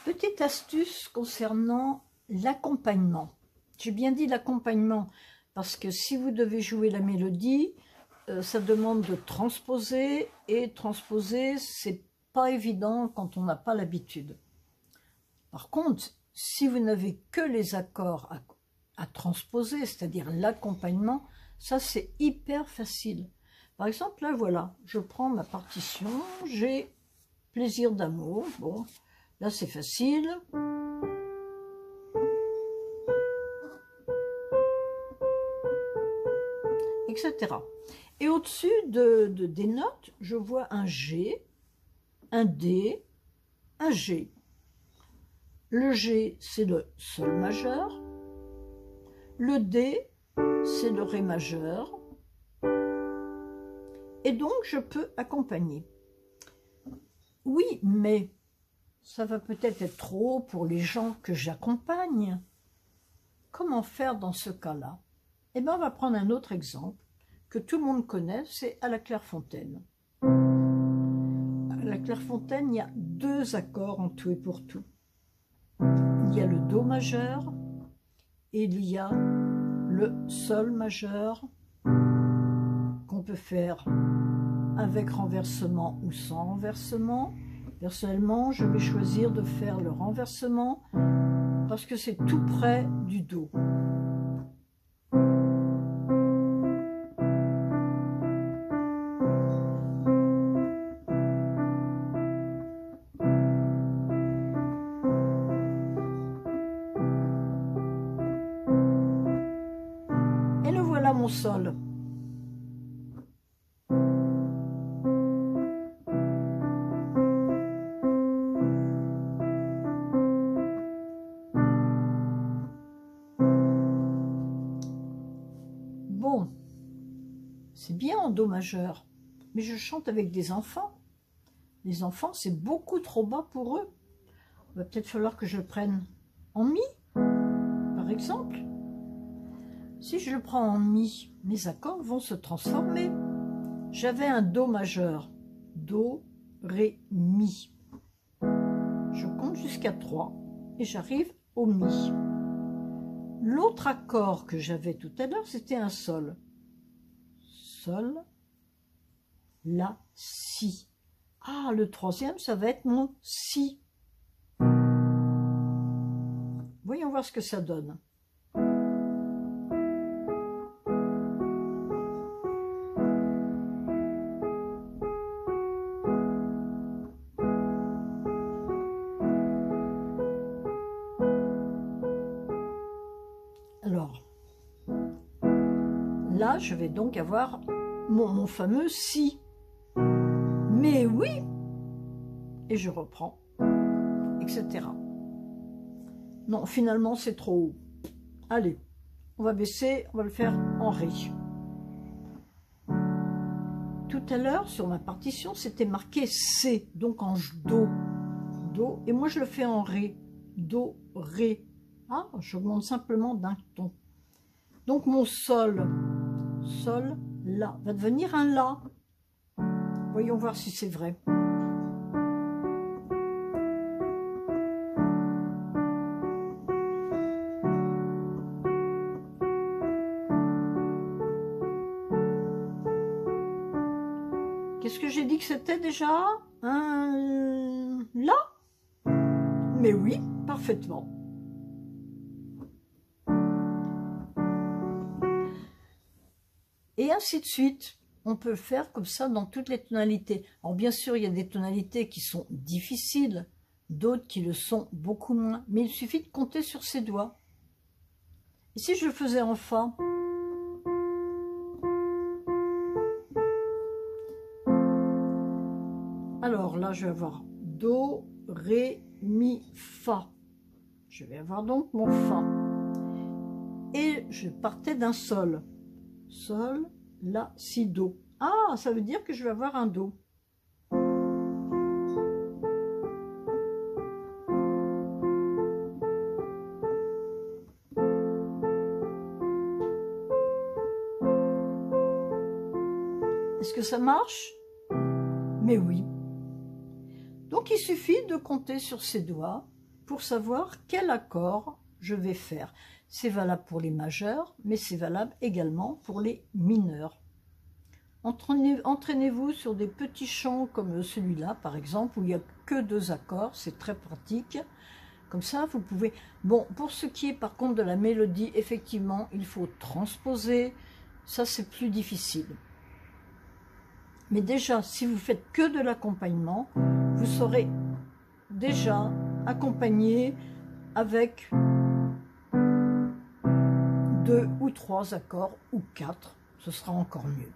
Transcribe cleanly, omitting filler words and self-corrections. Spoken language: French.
Petite astuce concernant l'accompagnement. J'ai bien dit l'accompagnement parce que si vous devez jouer la mélodie, ça demande de transposer, et transposer, c'est pas évident quand on n'a pas l'habitude. Par contre, si vous n'avez que les accords à transposer, c'est-à-dire l'accompagnement, ça c'est hyper facile. Par exemple, là voilà, je prends ma partition, j'ai plaisir d'amour, bon, là c'est facile. Etc. Et au-dessus des notes, je vois un G, un D, un G. Le G, c'est le Sol majeur. Le D, c'est le Ré majeur. Et donc, je peux accompagner. Oui, mais ça va peut-être être trop pour les gens que j'accompagne. Comment faire dans ce cas-là? Eh bien, on va prendre un autre exemple que tout le monde connaît, c'est à la clairefontaine. À la clairefontaine, il y a deux accords en tout et pour tout. Il y a le Do majeur et il y a le Sol majeur qu'on peut faire avec renversement ou sans renversement. Personnellement, je vais choisir de faire le renversement parce que c'est tout près du Do. Et le voilà mon Sol. Bon, c'est bien en Do majeur, mais je chante avec des enfants. Les enfants, c'est beaucoup trop bas pour eux. Il va peut-être falloir que je le prenne en Mi, par exemple. Si je le prends en Mi, mes accords vont se transformer. J'avais un Do majeur. Do, Ré, Mi. Je compte jusqu'à 3 et j'arrive au Mi. L'autre accord que j'avais tout à l'heure, c'était un Sol. Sol, La, Si. Ah, le troisième, ça va être mon Si. Voyons voir ce que ça donne. Alors, là, je vais donc avoir mon fameux Si. Mais oui! Et je reprends, etc. Non, finalement, c'est trop haut. Allez, on va baisser, on va le faire en Ré. Tout à l'heure, sur ma partition, c'était marqué C, donc en Do. Do, et moi je le fais en Ré. Do, Ré. Ah, j'augmente simplement d'un ton. Donc mon Sol, Sol, La, va devenir un La. Voyons voir si c'est vrai. Qu'est-ce que j'ai dit que c'était déjà? Un La? Mais oui, parfaitement. Et ainsi de suite. On peut le faire comme ça dans toutes les tonalités. Alors bien sûr, il y a des tonalités qui sont difficiles, d'autres qui le sont beaucoup moins. Mais il suffit de compter sur ses doigts. Et si je le faisais en Fa? Alors là, je vais avoir Do, Ré, Mi, Fa. Je vais avoir donc mon Fa. Et je partais d'un Sol. Sol, La, Si, Do. Ah, ça veut dire que je vais avoir un Do. Est-ce que ça marche? Mais oui. Donc il suffit de compter sur ses doigts pour savoir quel accord je vais faire. C'est valable pour les majeurs, mais c'est valable également pour les mineurs. Entraînez-vous sur des petits chants comme celui-là, par exemple, où il n'y a que 2 accords, c'est très pratique. Comme ça, vous pouvez... Bon, pour ce qui est par contre de la mélodie, effectivement, il faut transposer. Ça, c'est plus difficile. Mais déjà, si vous faites que de l'accompagnement, vous saurez déjà accompagner avec 2 ou 3 accords ou 4. Ce sera encore mieux.